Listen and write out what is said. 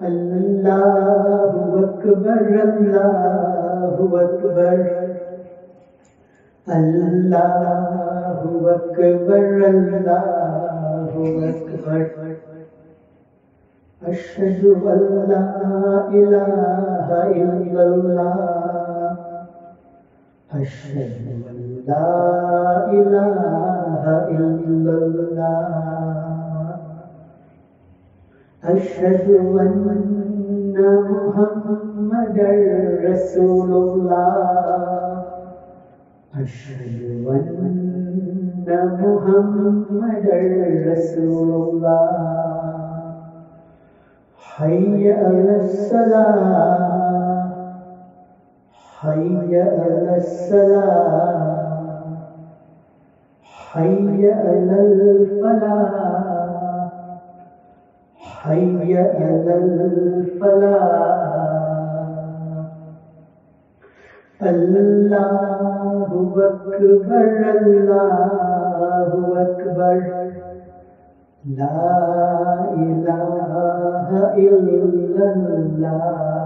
اللہ اکبر اللہ اکبر اللہ اکبر اللہ اکبر اشہد ان لا الہ الا اللہ اشہد ان لا الہ الا اللہ اشہد ان محمد رسول اللہ اشہد ان محمد رسول اللہ حی علی الصلاۃ حی علی الصلاۃ حی علی الفلاح حی علی الفلاح اللہ اکبر اللہ اکبر لا الہ الا اللہ